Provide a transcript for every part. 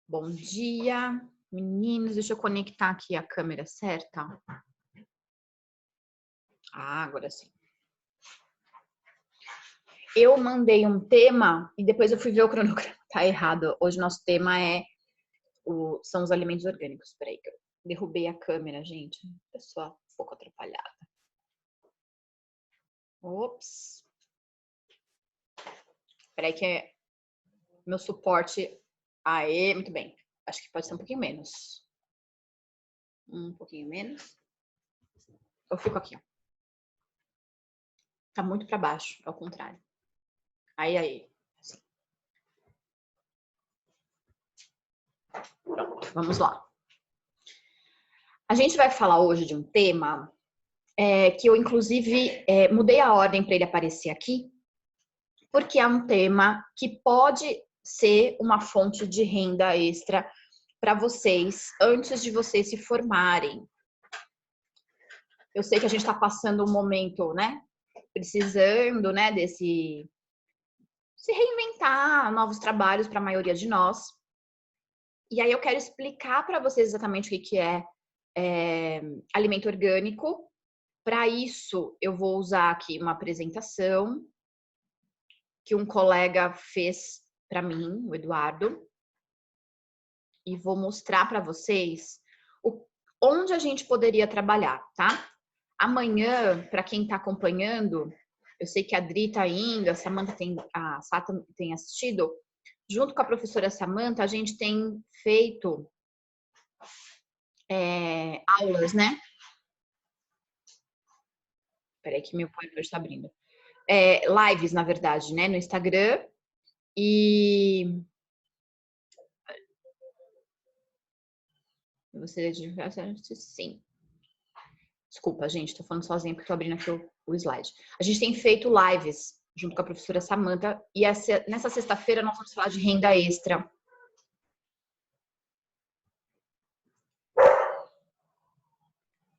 Bom dia, meninos. Deixa eu conectar aqui a câmera certa. Agora sim. Eu mandei um tema e depois eu fui ver o cronograma. Tá errado. Hoje nosso tema são os alimentos orgânicos. Peraí, que eu derrubei a câmera, gente. Pessoa um pouco atrapalhada. Ops. Peraí que meu suporte... Aê, muito bem. Acho que pode ser um pouquinho menos. Um pouquinho menos. Eu fico aqui, ó. Tá muito para baixo, ao contrário. Aí. Assim. Pronto, vamos lá. A gente vai falar hoje de um tema que eu, inclusive, mudei a ordem para ele aparecer aqui, porque é um tema que pode ser uma fonte de renda extra para vocês antes de vocês se formarem. Eu sei que a gente está passando um momento, né? Precisando, né, se reinventar, novos trabalhos para a maioria de nós. E aí eu quero explicar para vocês exatamente o que é alimento orgânico. Para isso, eu vou usar aqui uma apresentação que um colega fez para mim, o Eduardo, e vou mostrar para vocês onde a gente poderia trabalhar, tá? Amanhã, para quem está acompanhando, eu sei que a Dri está indo, a Samantha a Sata tem assistido, junto com a professora Samantha, a gente tem feito aulas, né? Peraí que meu PowerPoint está abrindo. Lives, na verdade, né? No Instagram. E você sim. Desculpa, gente, estou falando sozinha porque estou abrindo aqui o slide. A gente tem feito lives junto com a professora Samantha e nessa sexta-feira nós vamos falar de renda extra.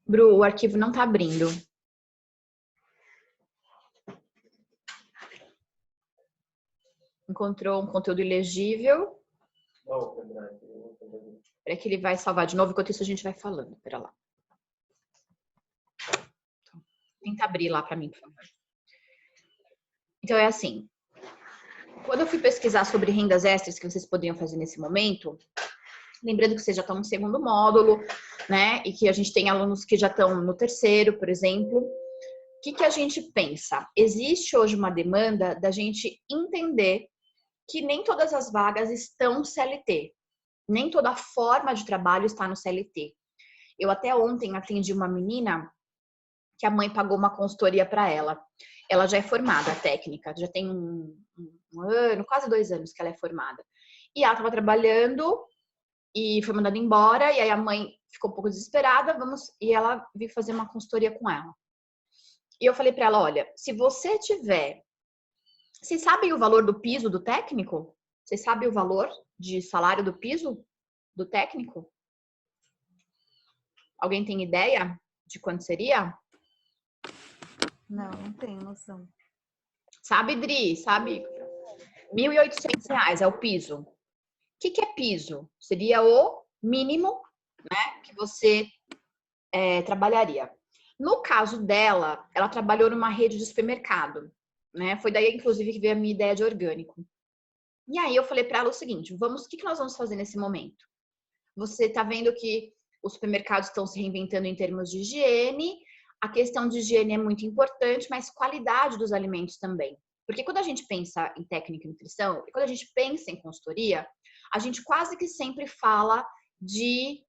Bru, o arquivo não está abrindo. Encontrou um conteúdo ilegível. Espera que ele vai salvar de novo, enquanto isso a gente vai falando. Espera lá. Tenta abrir lá para mim, por favor. Então, é assim. Quando eu fui pesquisar sobre rendas extras que vocês poderiam fazer nesse momento, lembrando que vocês já estão no segundo módulo, né? E que a gente tem alunos que já estão no terceiro, por exemplo. O que a gente pensa? Existe hoje uma demanda da gente entender que nem todas as vagas estão CLT. Nem toda forma de trabalho está no CLT. Eu até ontem atendi uma menina que a mãe pagou uma consultoria para ela. Ela já é formada técnica, já tem um ano, quase 2 anos que ela é formada. E ela estava trabalhando e foi mandada embora, e aí a mãe ficou um pouco desesperada, e ela veio fazer uma consultoria com ela. E eu falei para ela, olha, se você tiver... Vocês sabem o valor do piso do técnico? Vocês sabem o valor de salário do piso do técnico? Alguém tem ideia de quanto seria? Não tenho noção. Sabe, Dri? Sabe? R$ 1.800 é o piso. O que é piso? Seria o mínimo, né, que você trabalharia. No caso dela, ela trabalhou numa rede de supermercado, né? Foi daí, inclusive, que veio a minha ideia de orgânico. E aí eu falei para ela o seguinte: o que nós vamos fazer nesse momento? Você está vendo que os supermercados estão se reinventando em termos de higiene. A questão de higiene é muito importante, mas qualidade dos alimentos também. Porque quando a gente pensa em técnica e nutrição, e quando a gente pensa em consultoria, a gente quase que sempre fala de,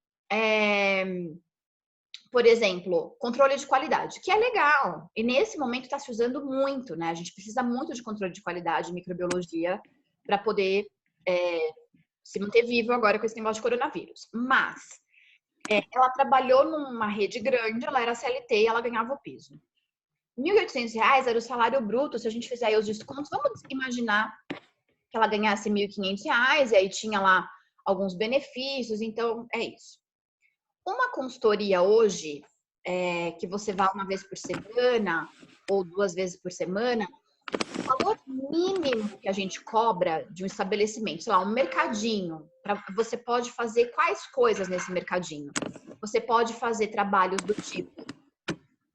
por exemplo, controle de qualidade, que é legal. E nesse momento está se usando muito, né? A gente precisa muito de controle de qualidade, microbiologia, para poder se manter vivo agora com esse negócio de coronavírus. Mas ela trabalhou numa rede grande, ela era CLT e ela ganhava o piso. R$ 1.800 era o salário bruto, se a gente fizer aí os descontos, vamos imaginar que ela ganhasse R$ 1.500 e aí tinha lá alguns benefícios, então é isso. Uma consultoria hoje, que você vá uma vez por semana ou 2 vezes por semana, O valor mínimo que a gente cobra de um estabelecimento, sei lá, um mercadinho, você pode fazer quais coisas nesse mercadinho? Você pode fazer trabalhos do tipo,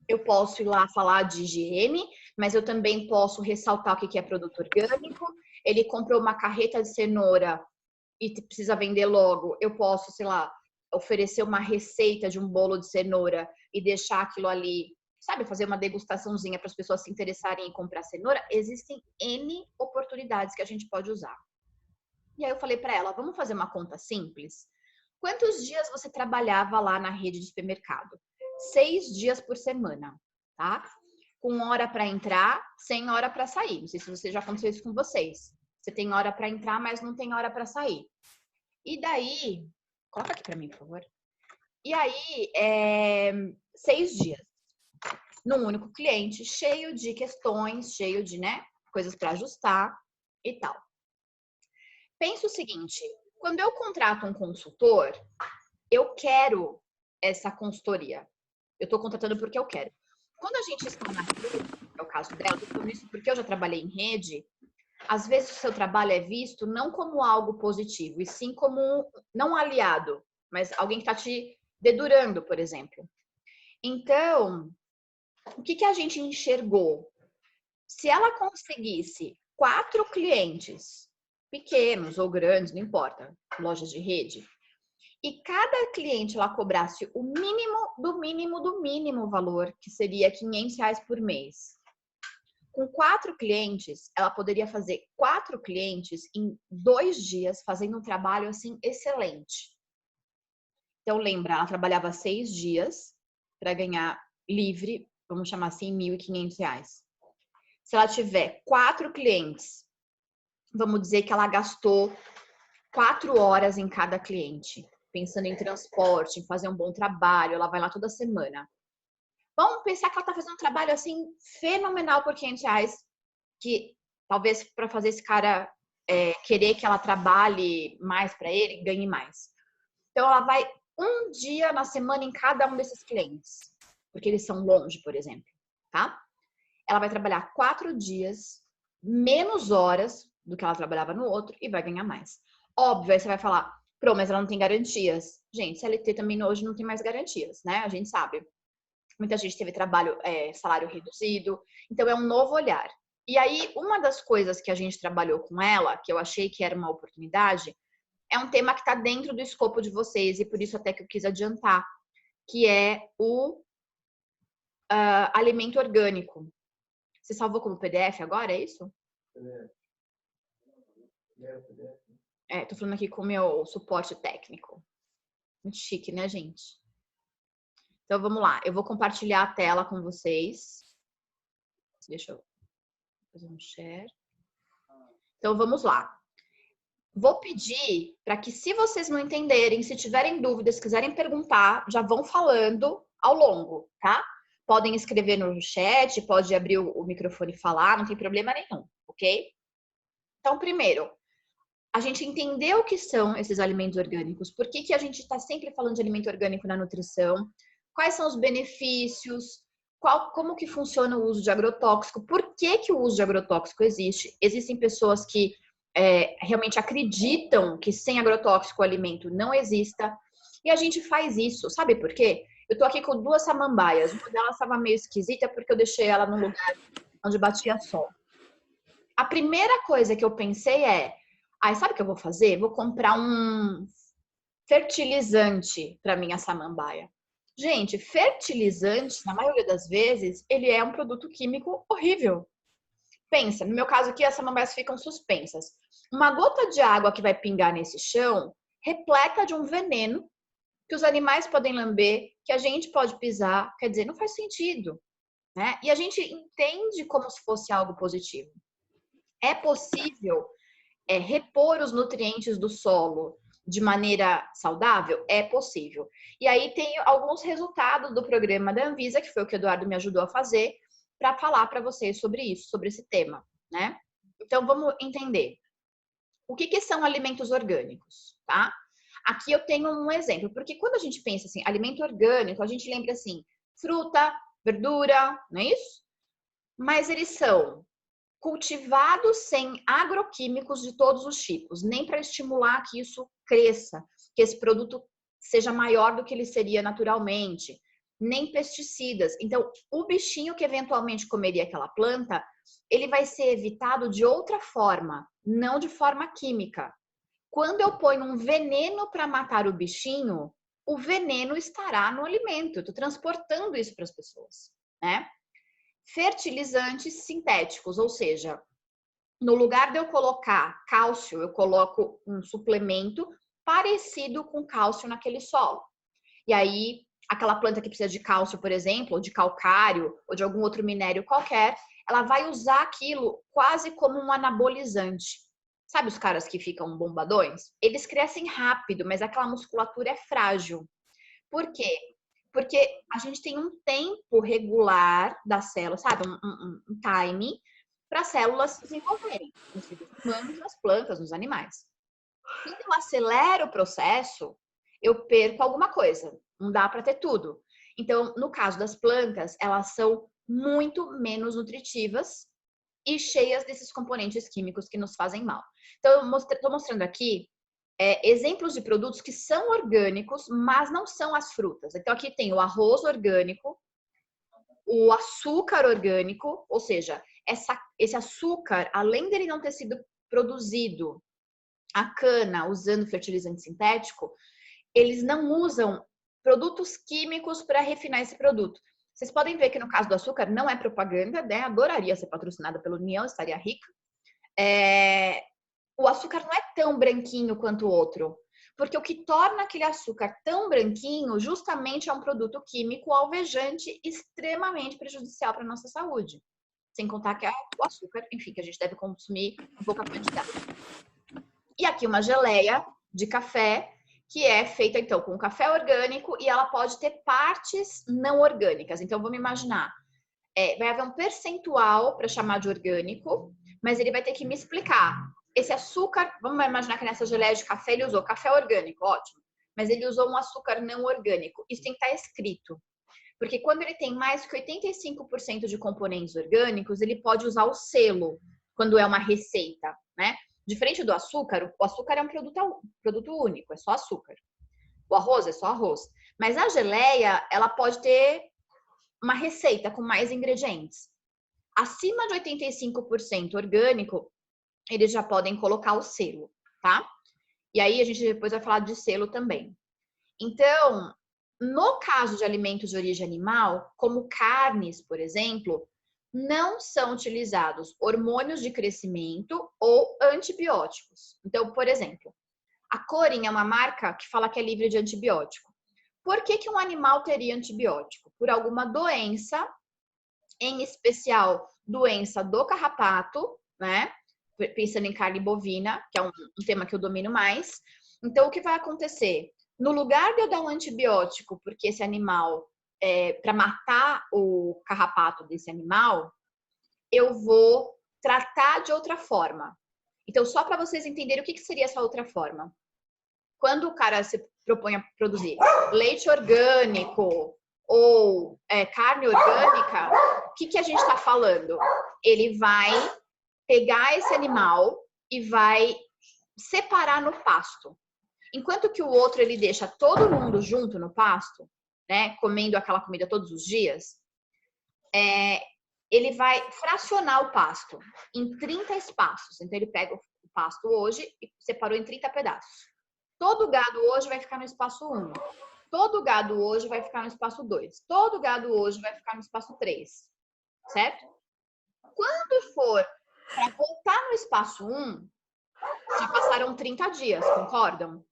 eu posso ir lá falar de higiene, mas eu também posso ressaltar o que é produto orgânico. Ele comprou uma carreta de cenoura e precisa vender logo. Eu posso, sei lá, oferecer uma receita de um bolo de cenoura e deixar aquilo ali, sabe, fazer uma degustaçãozinha para as pessoas se interessarem em comprar cenoura. Existem N oportunidades que a gente pode usar. E aí eu falei para ela, vamos fazer uma conta simples? Quantos dias você trabalhava lá na rede de supermercado? 6 dias por semana, tá? Com hora para entrar, sem hora para sair. Não sei se você já aconteceu isso com vocês. Você tem hora para entrar, mas não tem hora para sair. E daí, coloca aqui para mim, por favor. E aí, 6 dias num único cliente, cheio de questões, cheio de, né, coisas para ajustar e tal. Pensa o seguinte, quando eu contrato um consultor, eu quero essa consultoria. Eu estou contratando porque eu quero. Quando a gente está na rede, que é o caso dela, eu tô falando isso porque eu já trabalhei em rede, às vezes o seu trabalho é visto não como algo positivo, e sim como não aliado, mas alguém que está te dedurando, por exemplo. Então, o que a gente enxergou? Se ela conseguisse 4 clientes, pequenos ou grandes, não importa, lojas de rede, e cada cliente ela cobrasse o mínimo do mínimo do mínimo valor, que seria R$500 por mês. Com 4 clientes, ela poderia fazer 4 clientes em 2 dias, fazendo um trabalho assim excelente. Então, lembra, ela trabalhava 6 dias para ganhar livre, vamos chamar assim, R$1.500. Se ela tiver 4 clientes, vamos dizer que ela gastou 4 horas em cada cliente, pensando em transporte, em fazer um bom trabalho, ela vai lá toda semana. Vamos pensar que ela está fazendo um trabalho assim fenomenal por R$500, que talvez para fazer esse cara querer que ela trabalhe mais para ele, ganhe mais. Então ela vai um dia na semana em cada um desses clientes, porque eles são longe, por exemplo, tá? Ela vai trabalhar 4 dias, menos horas do que ela trabalhava no outro e vai ganhar mais. Óbvio, aí você vai falar, pô, mas ela não tem garantias. Gente, CLT também hoje não tem mais garantias, né? A gente sabe. Muita gente teve trabalho, salário reduzido. Então, é um novo olhar. E aí, uma das coisas que a gente trabalhou com ela, que eu achei que era uma oportunidade, é um tema que está dentro do escopo de vocês, e por isso até que eu quis adiantar, que é o alimento orgânico. Você salvou como PDF agora, é isso? Tô falando aqui com o meu suporte técnico. Muito chique, né, gente? Então, vamos lá. Eu vou compartilhar a tela com vocês. Deixa eu fazer um share. Então, vamos lá. Vou pedir para que, se vocês não entenderem, se tiverem dúvidas, quiserem perguntar, já vão falando ao longo, tá? Podem escrever no chat, pode abrir o microfone e falar, não tem problema nenhum, ok? Então, primeiro, a gente entendeu o que são esses alimentos orgânicos, por que a gente está sempre falando de alimento orgânico na nutrição, quais são os benefícios, como que funciona o uso de agrotóxico, por que o uso de agrotóxico existe. Existem pessoas que realmente acreditam que sem agrotóxico o alimento não exista, e a gente faz isso, sabe por quê? Eu tô aqui com 2 samambaias, uma delas estava meio esquisita porque eu deixei ela num lugar onde batia sol. A primeira coisa que eu pensei sabe o que eu vou fazer? Vou comprar um fertilizante para minha samambaia. Gente, fertilizante, na maioria das vezes, ele é um produto químico horrível. Pensa, no meu caso aqui, as samambaias ficam suspensas. Uma gota de água que vai pingar nesse chão, repleta de um veneno que os animais podem lamber, que a gente pode pisar. Quer dizer, não faz sentido, né? E a gente entende como se fosse algo positivo. É possível repor os nutrientes do solo de maneira saudável? É possível. E aí tem alguns resultados do programa da Anvisa, que foi o que o Eduardo me ajudou a fazer, para falar para vocês sobre isso, sobre esse tema, né? Então, vamos entender. O que são alimentos orgânicos, tá? Aqui eu tenho um exemplo, porque quando a gente pensa assim, alimento orgânico, a gente lembra assim, fruta, verdura, não é isso? Mas eles são cultivado sem agroquímicos de todos os tipos, nem para estimular que isso cresça, que esse produto seja maior do que ele seria naturalmente, nem pesticidas. Então, o bichinho que eventualmente comeria aquela planta, ele vai ser evitado de outra forma, não de forma química. Quando eu ponho um veneno para matar o bichinho, o veneno estará no alimento. Eu estou transportando isso para as pessoas, né? Fertilizantes sintéticos, ou seja, no lugar de eu colocar cálcio, eu coloco um suplemento parecido com cálcio naquele solo. E aí, aquela planta que precisa de cálcio, por exemplo, ou de calcário, ou de algum outro minério qualquer, ela vai usar aquilo quase como um anabolizante. Sabe os caras que ficam bombadões? Eles crescem rápido, mas aquela musculatura é frágil. Por quê? Porque a gente tem um tempo regular da célula, sabe? Um timing para as células se desenvolverem, nos seres humanos, nas plantas, nos animais. Quando eu acelero o processo, eu perco alguma coisa. Não dá para ter tudo. Então, no caso das plantas, elas são muito menos nutritivas e cheias desses componentes químicos que nos fazem mal. Então, eu estou mostrando aqui exemplos de produtos que são orgânicos, mas não são as frutas. Então, aqui tem o arroz orgânico, o açúcar orgânico, ou seja, esse açúcar, além dele não ter sido produzido a cana usando fertilizante sintético, eles não usam produtos químicos para refinar esse produto. Vocês podem ver que no caso do açúcar não é propaganda, né? Adoraria ser patrocinada pela União, estaria rica. O açúcar não é tão branquinho quanto o outro, porque o que torna aquele açúcar tão branquinho justamente é um produto químico alvejante extremamente prejudicial para a nossa saúde. Sem contar que é o açúcar, enfim, que a gente deve consumir em pouca quantidade. E aqui uma geleia de café, que é feita então com café orgânico e ela pode ter partes não orgânicas. Então vamos imaginar, vai haver um percentual para chamar de orgânico, mas ele vai ter que me explicar. Esse açúcar, vamos imaginar que nessa geleia de café ele usou café orgânico, ótimo. Mas ele usou um açúcar não orgânico. Isso tem que estar escrito. Porque quando ele tem mais que 85% de componentes orgânicos, ele pode usar o selo quando é uma receita, né? Diferente do açúcar, o açúcar é um produto único, é só açúcar. O arroz é só arroz. Mas a geleia, ela pode ter uma receita com mais ingredientes. Acima de 85% orgânico, eles já podem colocar o selo, tá? E aí a gente depois vai falar de selo também. Então, no caso de alimentos de origem animal, como carnes, por exemplo, não são utilizados hormônios de crescimento ou antibióticos. Então, por exemplo, a Corin é uma marca que fala que é livre de antibiótico. Por que um animal teria antibiótico? Por alguma doença, em especial doença do carrapato, né? Pensando em carne bovina, que é um tema que eu domino mais. Então, o que vai acontecer? No lugar de eu dar um antibiótico, porque esse animal, para matar o carrapato desse animal, eu vou tratar de outra forma. Então, só para vocês entenderem o que seria essa outra forma. Quando o cara se propõe a produzir leite orgânico ou carne orgânica, o que a gente está falando? Ele vai pegar esse animal e vai separar no pasto. Enquanto que o outro ele deixa todo mundo junto no pasto, né, comendo aquela comida todos os dias, ele vai fracionar o pasto em 30 espaços. Então ele pega o pasto hoje e separou em 30 pedaços. Todo gado hoje vai ficar no espaço 1. Todo gado hoje vai ficar no espaço 2. Todo gado hoje vai ficar no espaço 3. Certo? Quando for para voltar no espaço 1, já passaram 30 dias, concordam?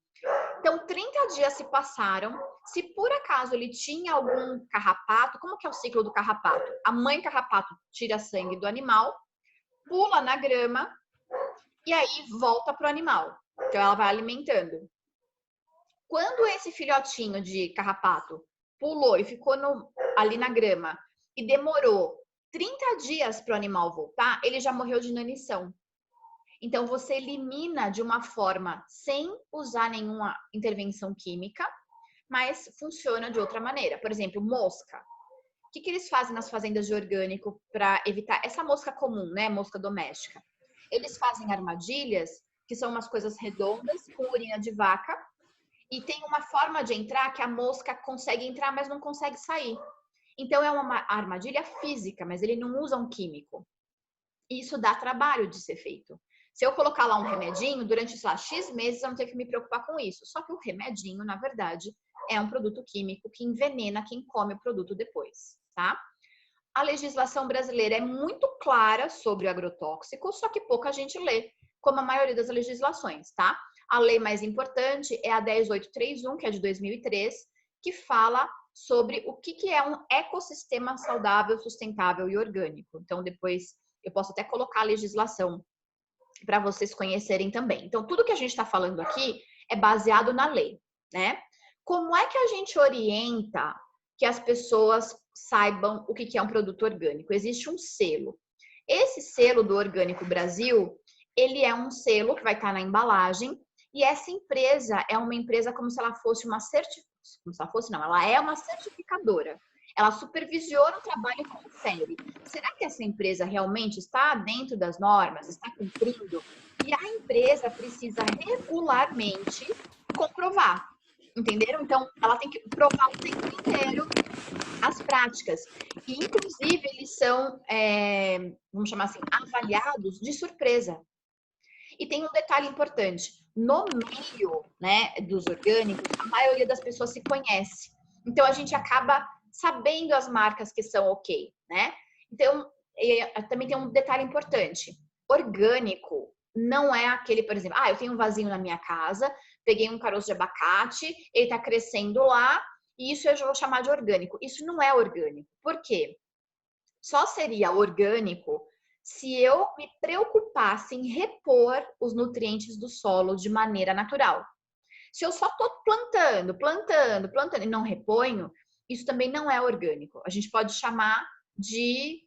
Então, 30 dias se passaram. Se por acaso ele tinha algum carrapato, como que é o ciclo do carrapato? A mãe carrapato tira sangue do animal, pula na grama e aí volta pro animal. Então, ela vai alimentando. Quando esse filhotinho de carrapato pulou e ficou ali na grama e demorou 30 dias para o animal voltar, ele já morreu de inanição. Então, você elimina de uma forma sem usar nenhuma intervenção química, mas funciona de outra maneira. Por exemplo, mosca. que eles fazem nas fazendas de orgânico para evitar essa mosca comum, né? Mosca doméstica. Eles fazem armadilhas, que são umas coisas redondas, com urina de vaca, e tem uma forma de entrar que a mosca consegue entrar, mas não consegue sair. Então, é uma armadilha física, mas ele não usa um químico. E isso dá trabalho de ser feito. Se eu colocar lá um remedinho, durante, sei lá, X meses, eu não tenho que me preocupar com isso. Só que o remedinho, na verdade, é um produto químico que envenena quem come o produto depois, tá? A legislação brasileira é muito clara sobre o agrotóxico, só que pouca gente lê, como a maioria das legislações, tá? A lei mais importante é a 10831, que é de 2003, que fala sobre o que é um ecossistema saudável, sustentável e orgânico. Então, depois eu posso até colocar a legislação para vocês conhecerem também. Então, tudo que a gente está falando aqui é baseado na lei, né? Como é que a gente orienta que as pessoas saibam o que é um produto orgânico? Existe um selo. Esse selo do Orgânico Brasil, ele é um selo que vai estar na embalagem, e essa empresa é uma empresa como se ela fosse uma como se ela fosse, não, ela é uma certificadora. Ela supervisiona o trabalho e confere. Será que essa empresa realmente está dentro das normas, está cumprindo? E a empresa precisa regularmente comprovar, entenderam? Então, ela tem que provar o tempo inteiro as práticas. E, inclusive, eles são, vamos chamar assim, avaliados de surpresa. E tem um detalhe importante. No meio, né, dos orgânicos, a maioria das pessoas se conhece. Então, a gente acaba sabendo as marcas que são ok, né? Então, também tem um detalhe importante. Orgânico não é aquele, por exemplo, eu tenho um vasinho na minha casa, peguei um caroço de abacate, ele tá crescendo lá, e isso eu já vou chamar de orgânico. Isso não é orgânico. Por quê? Só seria orgânico se eu me preocupasse em repor os nutrientes do solo de maneira natural. Se eu só estou plantando e não reponho, isso também não é orgânico. A gente pode chamar de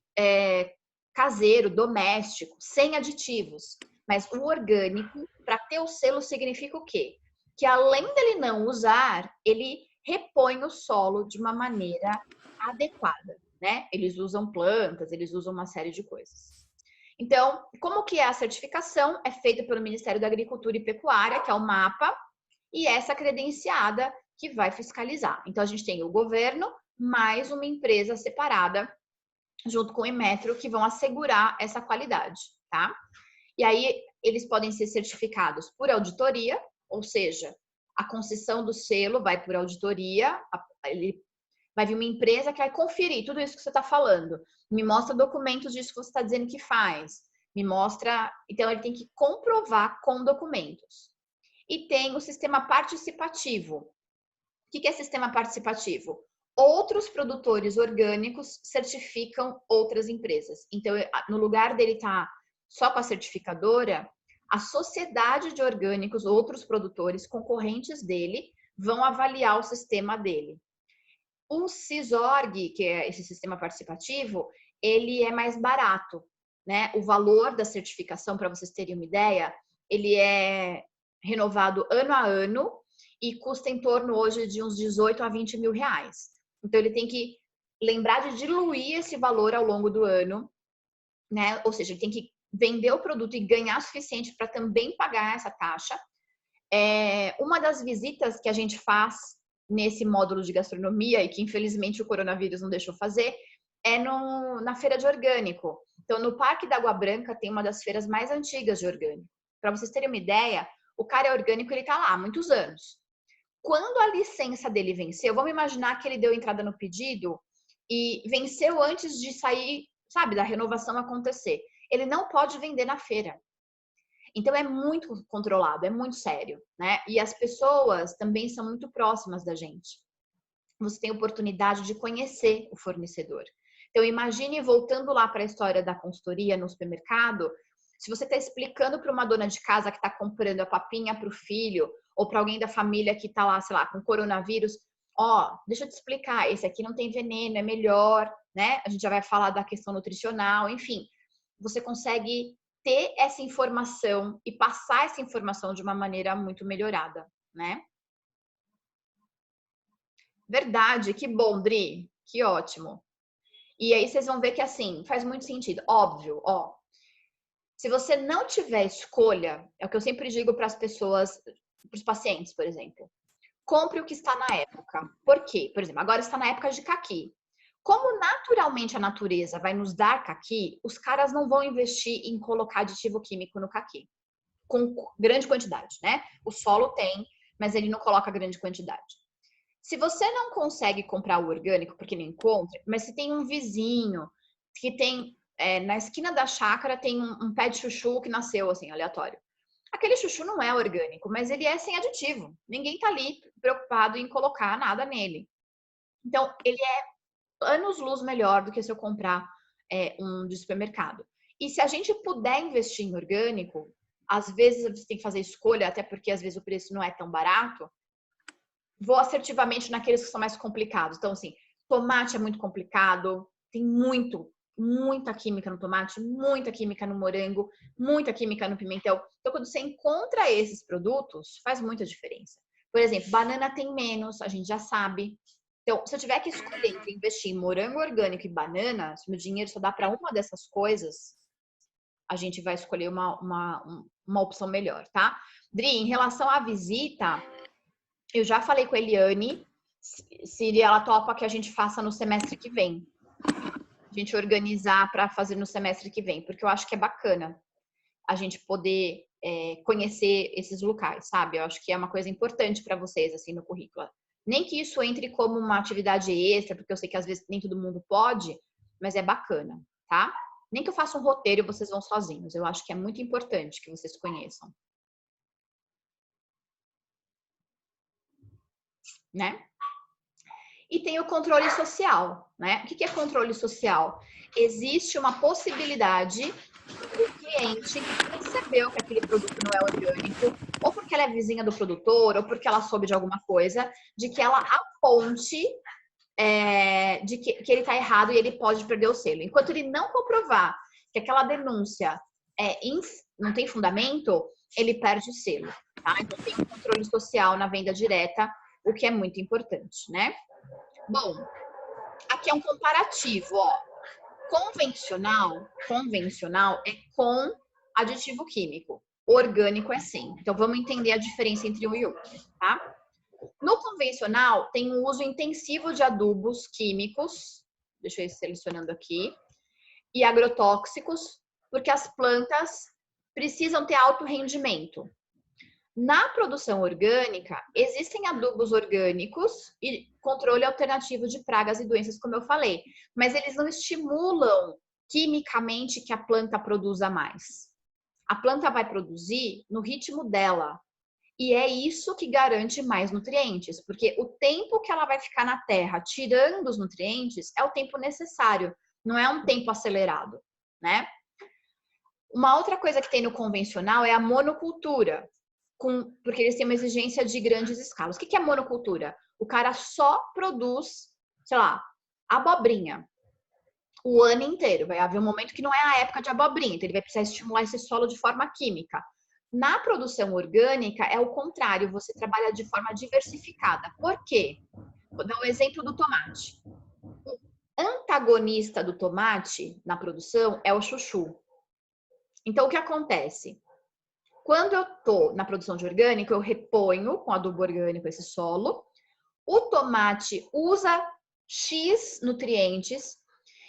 caseiro, doméstico, sem aditivos. Mas o orgânico, para ter o selo, significa o quê? Que além dele não usar, ele repõe o solo de uma maneira adequada, né? Eles usam plantas, eles usam uma série de coisas. Então, como que é a certificação? É feita pelo Ministério da Agricultura e Pecuária, que é o MAPA, e essa credenciada que vai fiscalizar. Então, a gente tem o governo mais uma empresa separada, junto com o Inmetro, que vão assegurar essa qualidade, tá? E aí, eles podem ser certificados por auditoria, ou seja, a concessão do selo vai por auditoria, vai vir uma empresa que vai conferir tudo isso que você está falando. Me mostra documentos disso que você está dizendo que faz. Me mostra. Então, ele tem que comprovar com documentos. E tem o sistema participativo. O que é sistema participativo? Outros produtores orgânicos certificam outras empresas. Então, no lugar dele estar só com a certificadora, a sociedade de orgânicos, outros produtores concorrentes dele, vão avaliar o sistema dele. O CISORG, que é esse sistema participativo, ele é mais barato, né? O valor da certificação, para vocês terem uma ideia, ele é renovado ano a ano e custa em torno hoje de uns 18 a 20 mil reais. Então, ele tem que lembrar de diluir esse valor ao longo do ano, né? Ou seja, ele tem que vender o produto e ganhar o suficiente para também pagar essa taxa. Uma das visitas que a gente faz nesse módulo de gastronomia e que infelizmente o coronavírus não deixou fazer, é na feira de orgânico. Então, no Parque da Água Branca tem uma das feiras mais antigas de orgânico. Para vocês terem uma ideia, o cara é orgânico, ele está lá há muitos anos. Quando a licença dele venceu, vamos imaginar que ele deu entrada no pedido e venceu antes de sair, sabe, da renovação acontecer. Ele não pode vender na feira. Então, é muito controlado, é muito sério, né? E as pessoas também são muito próximas da gente. Você tem oportunidade de conhecer o fornecedor. Então, imagine voltando lá para a história da consultoria no supermercado, se você está explicando para uma dona de casa que está comprando a papinha para o filho, ou para alguém da família que está lá, sei lá, com coronavírus, deixa eu te explicar, esse aqui não tem veneno, é melhor, né? A gente já vai falar da questão nutricional, enfim. Você consegue ter essa informação e passar essa informação de uma maneira muito melhorada, né? Verdade, que bom, Dri, que ótimo. E aí vocês vão ver que, assim, faz muito sentido. Óbvio, ó. Se você não tiver escolha, é o que eu sempre digo para as pessoas, para os pacientes, por exemplo. Compre o que está na época. Por quê? Por exemplo, agora está na época de caqui. Como naturalmente a natureza vai nos dar caqui, os caras não vão investir em colocar aditivo químico no caqui. Com grande quantidade, né? O solo tem, mas ele não coloca grande quantidade. Se você não consegue comprar o orgânico porque não encontra, mas se tem um vizinho que tem na esquina da chácara tem um pé de chuchu que nasceu assim, aleatório. Aquele chuchu não é orgânico, mas ele é sem aditivo. Ninguém tá ali preocupado em colocar nada nele. Então, ele é anos-luz melhor do que se eu comprar um de supermercado. E se a gente puder investir em orgânico, às vezes você tem que fazer escolha, até porque às vezes o preço não é tão barato, vou assertivamente naqueles que são mais complicados. Então, assim, tomate é muito complicado, tem muita química no tomate, muita química no morango, muita química no pimentão. Então, quando você encontra esses produtos, faz muita diferença. Por exemplo, banana tem menos, a gente já sabe. Então, se eu tiver que escolher entre investir em morango orgânico e banana, se meu dinheiro só dá para uma dessas coisas, a gente vai escolher uma opção melhor, tá? Dri, em relação à visita, eu já falei com a Eliane se ela topa que a gente faça no semestre que vem. A gente organizar para fazer no semestre que vem, porque eu acho que é bacana a gente poder conhecer esses locais, sabe? Eu acho que é uma coisa importante para vocês, assim, no currículo. Nem que isso entre como uma atividade extra, porque eu sei que às vezes nem todo mundo pode, mas é bacana, tá? Nem que eu faça um roteiro e vocês vão sozinhos. Eu acho que é muito importante que vocês conheçam. Né? E tem o controle social, né? O que é controle social? Existe uma possibilidade do cliente que percebeu que aquele produto não é orgânico, ou porque ela é vizinha do produtor, ou porque ela soube de alguma coisa, de que ela aponte de que ele está errado e ele pode perder o selo. Enquanto ele não comprovar que aquela denúncia não tem fundamento, ele perde o selo. Tá? Então tem um controle social na venda direta, o que é muito importante, né? Bom, aqui é um comparativo, ó. Convencional é com aditivo químico. Orgânico é sem. Então vamos entender a diferença entre um e outro, tá? No convencional tem um uso intensivo de adubos químicos, deixa eu ir selecionando aqui, e agrotóxicos, porque as plantas precisam ter alto rendimento. Na produção orgânica, existem adubos orgânicos e controle alternativo de pragas e doenças, como eu falei, mas eles não estimulam quimicamente que a planta produza mais. A planta vai produzir no ritmo dela. E é isso que garante mais nutrientes, porque o tempo que ela vai ficar na terra tirando os nutrientes é o tempo necessário, não é um tempo acelerado, né? Uma outra coisa que tem no convencional é a monocultura, porque eles têm uma exigência de grandes escalas. O que é monocultura? O cara só produz, sei lá, abobrinha o ano inteiro. Vai haver um momento que não é a época de abobrinha, então ele vai precisar estimular esse solo de forma química. Na produção orgânica é o contrário, você trabalha de forma diversificada. Por quê? Vou dar um exemplo do tomate. O antagonista do tomate na produção é o chuchu. Então, o que acontece? Quando eu estou na produção de orgânico, eu reponho com adubo orgânico esse solo. O tomate usa X nutrientes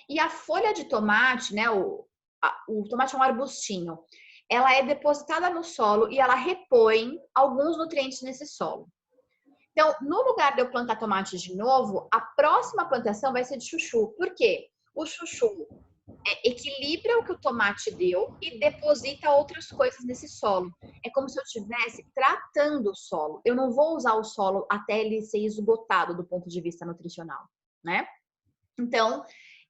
e a folha de tomate, né? O tomate é um arbustinho. Ela é depositada no solo e ela repõe alguns nutrientes nesse solo. Então, no lugar de eu plantar tomate de novo, a próxima plantação vai ser de chuchu. Por quê? O chuchu equilibra o que o tomate deu e deposita outras coisas nesse solo. É como se eu estivesse tratando o solo. Eu não vou usar o solo até ele ser esgotado do ponto de vista nutricional, né? Então,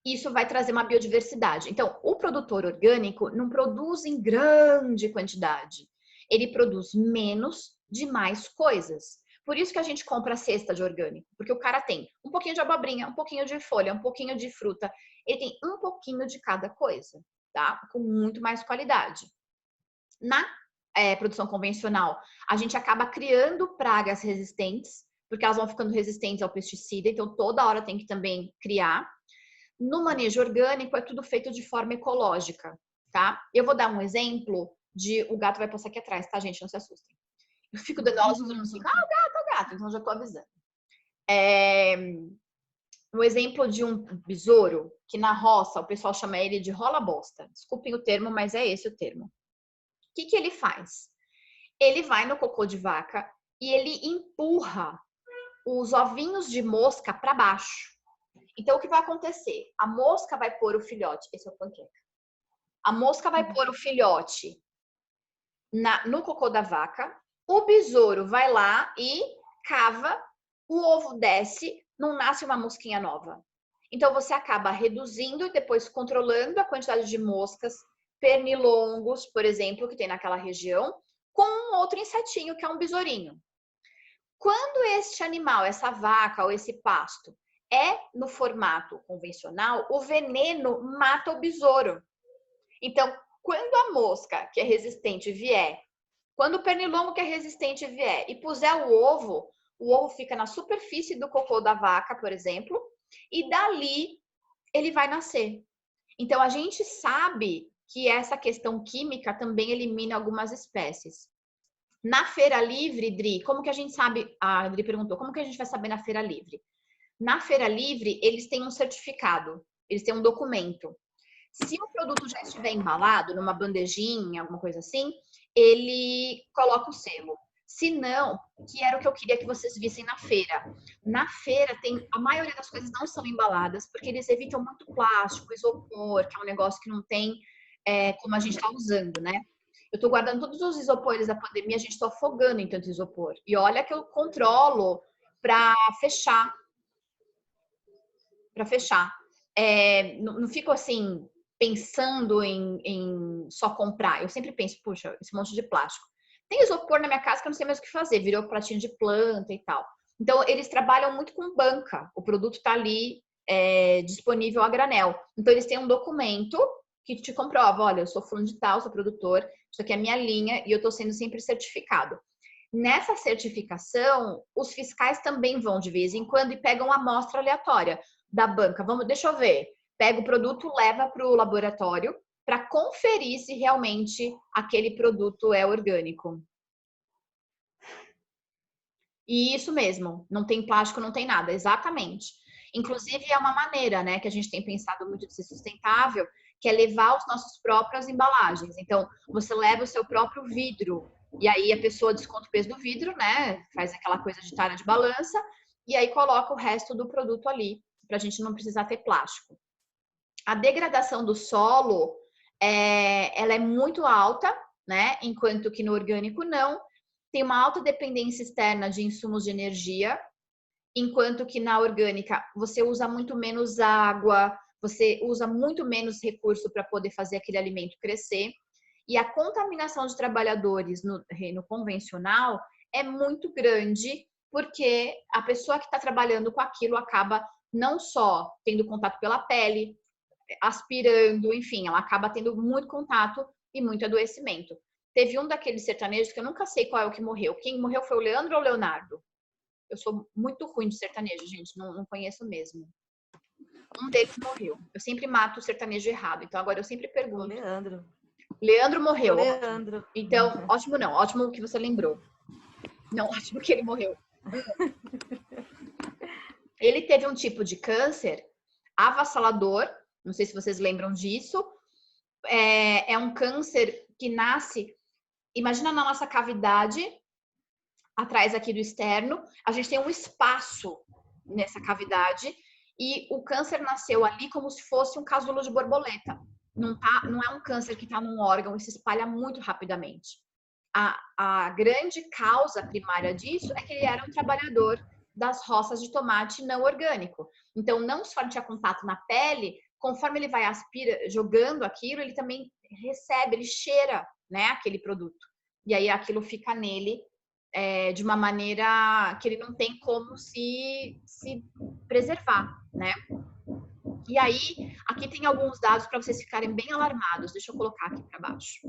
isso vai trazer uma biodiversidade. Então, o produtor orgânico não produz em grande quantidade. Ele produz menos de mais coisas. Por isso que a gente compra a cesta de orgânico, porque o cara tem um pouquinho de abobrinha, um pouquinho de folha, um pouquinho de fruta. Ele tem um pouquinho de cada coisa, tá? Com muito mais qualidade. Na produção convencional, a gente acaba criando pragas resistentes, porque elas vão ficando resistentes ao pesticida, então toda hora tem que também criar. No manejo orgânico é tudo feito de forma ecológica, tá? Eu vou dar um exemplo de... O gato vai passar aqui atrás, tá, gente? Não se assustem. Eu fico dando aula, todo mundo fica, o gato, então já tô avisando. Um exemplo de um besouro, que na roça o pessoal chama ele de rola-bosta. Desculpem o termo, mas é esse o termo. O que ele faz? Ele vai no cocô de vaca e ele empurra os ovinhos de mosca para baixo. Então, o que vai acontecer? A mosca vai pôr o filhote. Esse é o panqueca. A mosca vai pôr o filhote no cocô da vaca. O besouro vai lá e cava. O ovo desce, não nasce uma mosquinha nova. Então, você acaba reduzindo e depois controlando a quantidade de moscas, pernilongos, por exemplo, que tem naquela região, com um outro insetinho, que é um besourinho. Quando este animal, essa vaca ou esse pasto, é no formato convencional, o veneno mata o besouro. Então, quando a mosca, que é resistente, vier, quando o pernilongo, que é resistente, vier e puser o ovo fica na superfície do cocô da vaca, por exemplo, e dali ele vai nascer. Então, a gente sabe que essa questão química também elimina algumas espécies. Na feira livre, Dri, como que a gente sabe? A Dri perguntou, como que a gente vai saber na feira livre? Na feira livre, eles têm um certificado, eles têm um documento. Se o produto já estiver embalado numa bandejinha, alguma coisa assim, ele coloca o selo. Se não, que era o que eu queria que vocês vissem na feira. Na feira, a maioria das coisas não são embaladas, porque eles evitam muito plástico, isopor, que é um negócio que não tem como a gente está usando, né? Eu estou guardando todos os isopores da pandemia, a gente está afogando em tanto isopor. E olha que eu controlo para fechar. Não fico assim pensando em só comprar. Eu sempre penso, puxa, esse monte de plástico. Tem isopor na minha casa que eu não sei mais o que fazer, virou pratinho de planta e tal. Então, eles trabalham muito com banca. O produto está ali disponível a granel. Então, eles têm um documento que te comprova, olha, eu sou fulano de tal, sou produtor, isso aqui é a minha linha e eu estou sendo sempre certificado. Nessa certificação, os fiscais também vão de vez em quando e pegam a amostra aleatória da banca. Deixa eu ver. Pega o produto, leva para o laboratório para conferir se realmente aquele produto é orgânico. E isso mesmo, não tem plástico, não tem nada, exatamente. Inclusive, é uma maneira, né, que a gente tem pensado muito de ser sustentável, que é levar as nossas próprias embalagens. Então, você leva o seu próprio vidro, e aí a pessoa desconta o peso do vidro, né, faz aquela coisa de tara de balança, e aí coloca o resto do produto ali, para a gente não precisar ter plástico. A degradação do solo, ela é muito alta, né, enquanto que no orgânico não. Tem uma alta dependência externa de insumos de energia, enquanto que na orgânica você usa muito menos água, você usa muito menos recurso para poder fazer aquele alimento crescer. E a contaminação de trabalhadores no convencional é muito grande, porque a pessoa que está trabalhando com aquilo acaba não só tendo contato pela pele, aspirando, enfim, ela acaba tendo muito contato e muito adoecimento. Teve um daqueles sertanejos que eu nunca sei qual é o que morreu. Quem morreu foi o Leandro ou o Leonardo? Eu sou muito ruim de sertanejo, gente, não conheço mesmo. Um deles morreu. Eu sempre mato o sertanejo errado, então agora eu sempre pergunto. Leandro. Leandro morreu. Leandro. Então, ótimo não, ótimo que você lembrou. Não, ótimo que ele morreu. Ele teve um tipo de câncer avassalador, não sei se vocês lembram disso. É um câncer que nasce, imagina na nossa cavidade, atrás aqui do externo, a gente tem um espaço nessa cavidade e o câncer nasceu ali como se fosse um casulo de borboleta. Não é um câncer que está num órgão e se espalha muito rapidamente. A grande causa primária disso é que ele era um trabalhador das roças de tomate não orgânico. Então, não só ele tinha contato na pele, conforme ele vai jogando aquilo, ele também recebe, ele cheira, né, aquele produto. E aí aquilo fica nele de uma maneira que ele não tem como se preservar, né? E aí, aqui tem alguns dados para vocês ficarem bem alarmados. Deixa eu colocar aqui para baixo.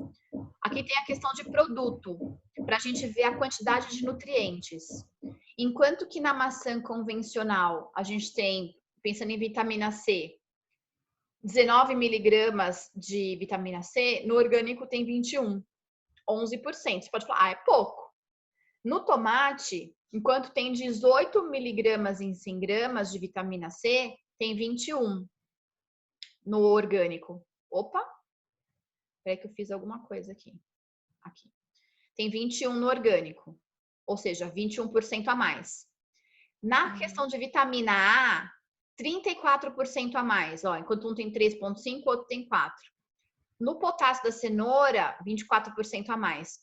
Aqui tem a questão de produto, para a gente ver a quantidade de nutrientes. Enquanto que na maçã convencional a gente tem, pensando em vitamina C, 19 miligramas de vitamina C, no orgânico tem 21, 11%. Você pode falar, é pouco. No tomate, enquanto tem 18 miligramas em 100 gramas de vitamina C, tem 21 no orgânico. Opa! Peraí que eu fiz alguma coisa aqui. Aqui. Tem 21 no orgânico, ou seja, 21% a mais. Na questão de vitamina A, 34% a mais. Ó, enquanto um tem 3,5, o outro tem 4. No potássio da cenoura, 24% a mais.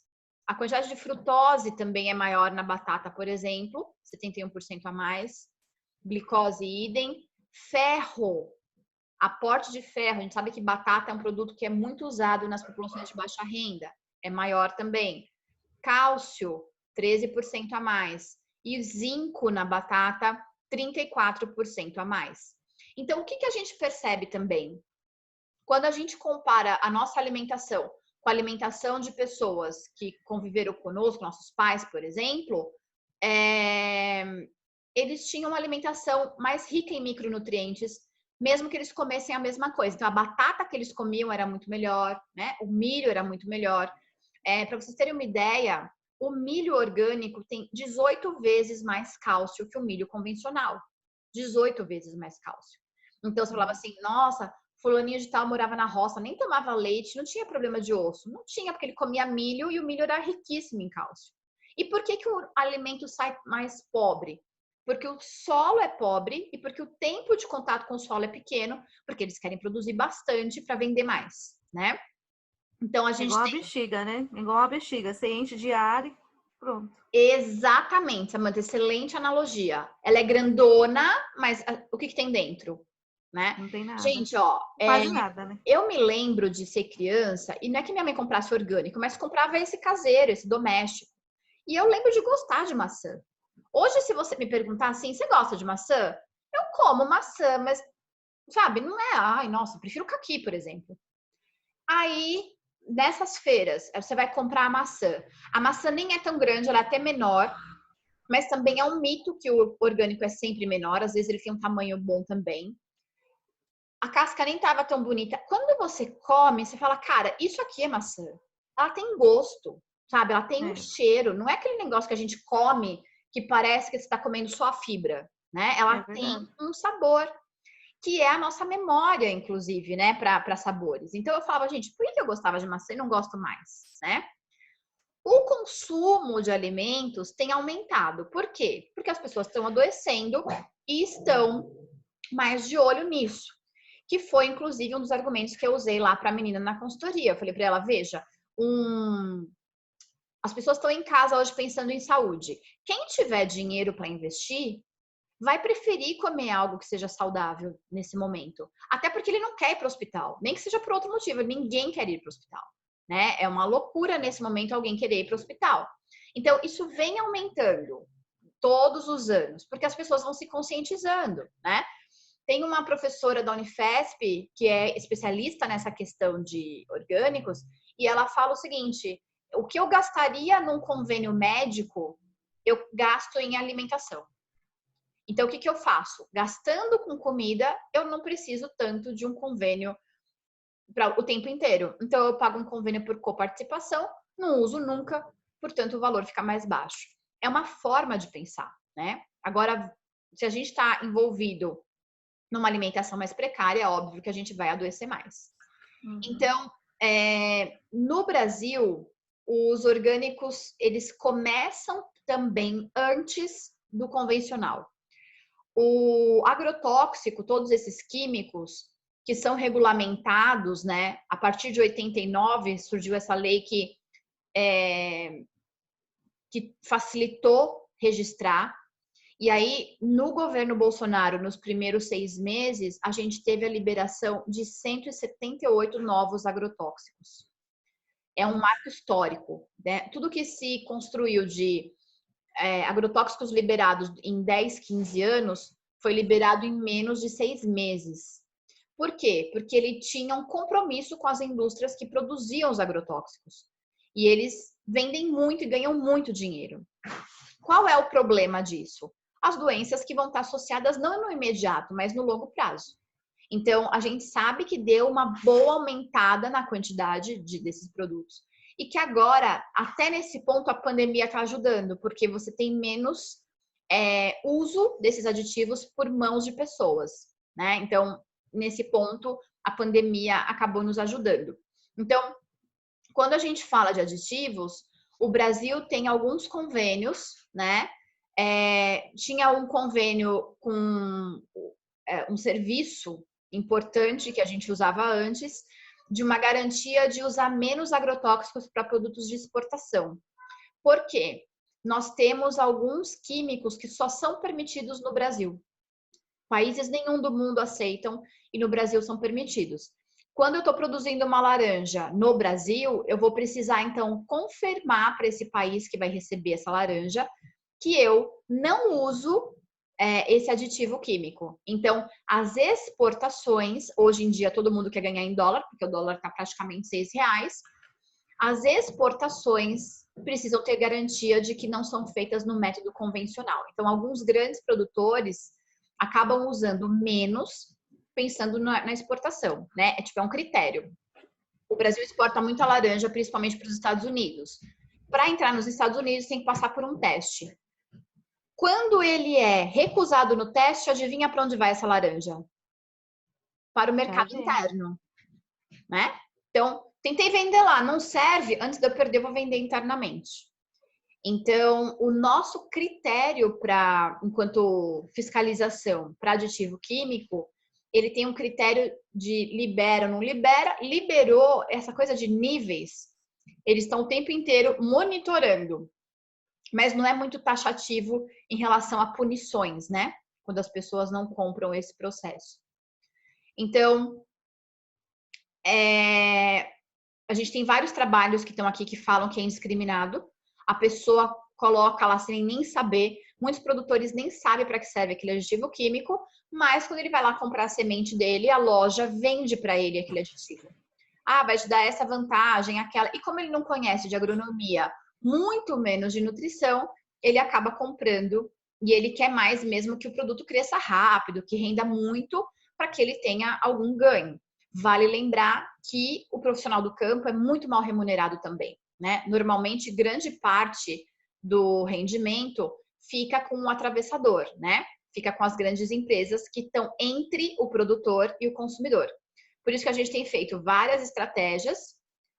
A quantidade de frutose também é maior na batata, por exemplo, 71% a mais. Glicose, idem. Ferro, aporte de ferro. A gente sabe que batata é um produto que é muito usado nas populações de baixa renda. É maior também. Cálcio, 13% a mais. E zinco na batata, 34% a mais. Então, o que a gente percebe também? Quando a gente compara a nossa alimentação com a alimentação de pessoas que conviveram conosco, nossos pais, por exemplo, eles tinham uma alimentação mais rica em micronutrientes, mesmo que eles comessem a mesma coisa. Então, a batata que eles comiam era muito melhor, né? O milho era muito melhor. Para vocês terem uma ideia, o milho orgânico tem 18 vezes mais cálcio que o milho convencional. 18 vezes mais cálcio. Então, você falava assim, nossa, fulaninho de tal morava na roça, nem tomava leite, não tinha problema de osso. Não tinha, porque ele comia milho e o milho era riquíssimo em cálcio. E por que o alimento sai mais pobre? Porque o solo é pobre e porque o tempo de contato com o solo é pequeno, porque eles querem produzir bastante para vender mais, né? Então, a gente igual a bexiga, né? Igual a bexiga. Você enche de ar e pronto. Exatamente, Samanta, excelente analogia. Ela é grandona, mas o que tem dentro, né? Não tem nada. Gente, ó, Não faz nada, né? eu me lembro de ser criança, e não é que minha mãe comprasse orgânico, mas comprava esse caseiro, esse doméstico. E eu lembro de gostar de maçã. Hoje, se você me perguntar assim, você gosta de maçã? Eu como maçã, mas, sabe, não é, ai, nossa, prefiro caqui, por exemplo. Aí, nessas feiras, você vai comprar a maçã. A maçã nem é tão grande, ela é até menor, mas também é um mito que o orgânico é sempre menor, às vezes ele tem um tamanho bom também. A casca nem tava tão bonita. Quando você come, você fala, cara, isso aqui é maçã. Ela tem gosto, sabe? Ela tem um cheiro. Não é aquele negócio que a gente come que parece que você está comendo só a fibra, né? Ela tem um sabor, que é a nossa memória, inclusive, né, para sabores. Então eu falava, gente, por que eu gostava de maçã e não gosto mais, né? O consumo de alimentos tem aumentado. Por quê? Porque as pessoas estão adoecendo e estão mais de olho nisso. Que foi, inclusive, um dos argumentos que eu usei lá para a menina na consultoria. Eu falei para ela, veja, as pessoas estão em casa hoje pensando em saúde. Quem tiver dinheiro para investir, vai preferir comer algo que seja saudável nesse momento. Até porque ele não quer ir para o hospital, nem que seja por outro motivo. Ninguém quer ir para o hospital, né? É uma loucura nesse momento alguém querer ir para o hospital. Então, isso vem aumentando todos os anos, porque as pessoas vão se conscientizando, né? Tem uma professora da Unifesp que é especialista nessa questão de orgânicos e ela fala o seguinte: o que eu gastaria num convênio médico, eu gasto em alimentação. Então, o que eu faço? Gastando com comida, eu não preciso tanto de um convênio para o tempo inteiro. Então, eu pago um convênio por coparticipação, não uso nunca, portanto, o valor fica mais baixo. É uma forma de pensar, né? Agora, se a gente está envolvido numa alimentação mais precária, é óbvio que a gente vai adoecer mais. Então, no Brasil, os orgânicos, eles começam também antes do convencional. O agrotóxico, todos esses químicos que são regulamentados, né? A partir de 89 surgiu essa lei que facilitou registrar. E aí, no governo Bolsonaro, nos primeiros 6 meses, a gente teve a liberação de 178 novos agrotóxicos. É um marco histórico, né? Tudo que se construiu de agrotóxicos liberados em 10, 15 anos, foi liberado em menos de 6 meses. Por quê? Porque ele tinha um compromisso com as indústrias que produziam os agrotóxicos. E eles vendem muito e ganham muito dinheiro. Qual é o problema disso? As doenças que vão estar associadas não no imediato, mas no longo prazo. Então, a gente sabe que deu uma boa aumentada na quantidade desses produtos. E que agora, até nesse ponto, a pandemia está ajudando, porque você tem menos uso desses aditivos por mãos de pessoas, né? Então, nesse ponto, a pandemia acabou nos ajudando. Então, quando a gente fala de aditivos, o Brasil tem alguns convênios, né? Tinha um convênio com um serviço importante que a gente usava antes, de uma garantia de usar menos agrotóxicos para produtos de exportação. Por quê? Nós temos alguns químicos que só são permitidos no Brasil. Países nenhum do mundo aceitam e no Brasil são permitidos. Quando eu estou produzindo uma laranja no Brasil, eu vou precisar, então, confirmar para esse país que vai receber essa laranja que eu não uso esse aditivo químico. Então, as exportações, hoje em dia todo mundo quer ganhar em dólar, porque o dólar está praticamente R$6, as exportações precisam ter garantia de que não são feitas no método convencional. Então, alguns grandes produtores acabam usando menos pensando na exportação, né? É um critério. O Brasil exporta muita laranja, principalmente para os Estados Unidos. Para entrar nos Estados Unidos, tem que passar por um teste. Quando ele é recusado no teste, adivinha para onde vai essa laranja? Para o mercado interno, né? Então, tentei vender lá, não serve, antes de eu perder, eu vou vender internamente. Então, o nosso critério enquanto fiscalização para aditivo químico, ele tem um critério de libera ou não libera, liberou essa coisa de níveis, eles estão o tempo inteiro monitorando, mas não é muito taxativo em relação a punições, né? Quando as pessoas não compram esse processo. Então, a gente tem vários trabalhos que estão aqui que falam que é indiscriminado. A pessoa coloca lá sem nem saber. Muitos produtores nem sabem para que serve aquele aditivo químico, mas quando ele vai lá comprar a semente dele, a loja vende para ele aquele aditivo. Ah, vai te dar essa vantagem, aquela. E como ele não conhece de agronomia, muito menos de nutrição, ele acaba comprando e ele quer mais mesmo que o produto cresça rápido, que renda muito, para que ele tenha algum ganho. Vale lembrar que o profissional do campo é muito mal remunerado também, né? Normalmente, grande parte do rendimento fica com o atravessador, né? Fica com as grandes empresas que estão entre o produtor e o consumidor. Por isso que a gente tem feito várias estratégias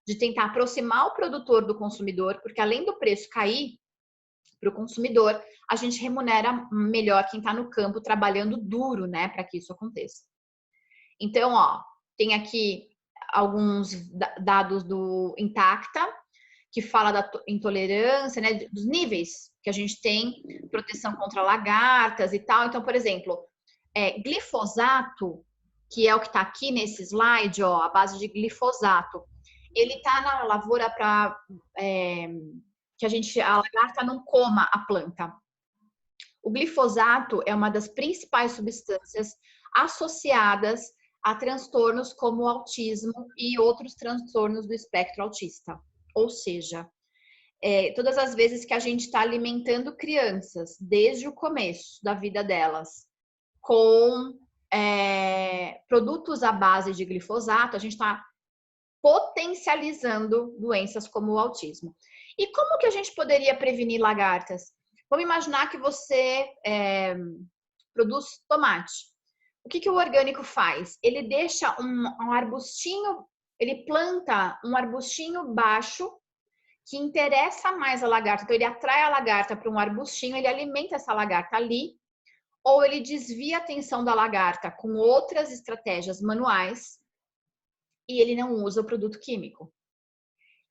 de tentar aproximar o produtor do consumidor, porque além do preço cair para o consumidor, a gente remunera melhor quem está no campo trabalhando duro, né, para que isso aconteça. Então, tem aqui alguns dados do Intacta, que fala da intolerância, né, dos níveis que a gente tem, proteção contra lagartas e tal. Então, por exemplo, glifosato, que é o que está aqui nesse slide, a base de glifosato, ele está na lavoura para que a lagarta não coma a planta. O glifosato é uma das principais substâncias associadas a transtornos como o autismo e outros transtornos do espectro autista. Ou seja, todas as vezes que a gente está alimentando crianças, desde o começo da vida delas, com produtos à base de glifosato, a gente está potencializando doenças como o autismo. E como que a gente poderia prevenir lagartas? Vamos imaginar que você produz tomate. O que o orgânico faz? Ele deixa um arbustinho, ele planta um arbustinho baixo que interessa mais a lagarta. Então, ele atrai a lagarta para um arbustinho, ele alimenta essa lagarta ali, ou ele desvia a atenção da lagarta com outras estratégias manuais e ele não usa o produto químico.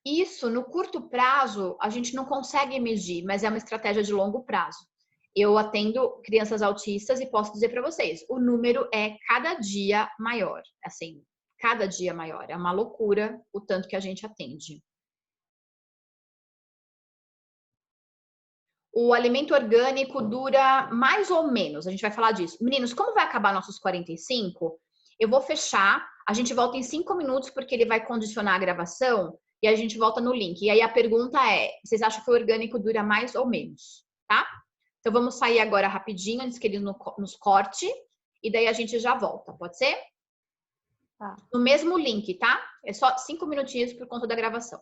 Isso, no curto prazo, a gente não consegue medir, mas é uma estratégia de longo prazo. Eu atendo crianças autistas e posso dizer para vocês, o número é cada dia maior, assim, cada dia maior. É uma loucura o tanto que a gente atende. O alimento orgânico dura mais ou menos, a gente vai falar disso. Meninos, como vai acabar nossos 45? Eu vou fechar, a gente volta em 5 minutos porque ele vai condicionar a gravação e a gente volta no link. E aí a pergunta é, vocês acham que o orgânico dura mais ou menos, tá? Então vamos sair agora rapidinho antes que ele nos corte e daí a gente já volta, pode ser? Tá. No mesmo link, tá? É só 5 minutinhos por conta da gravação.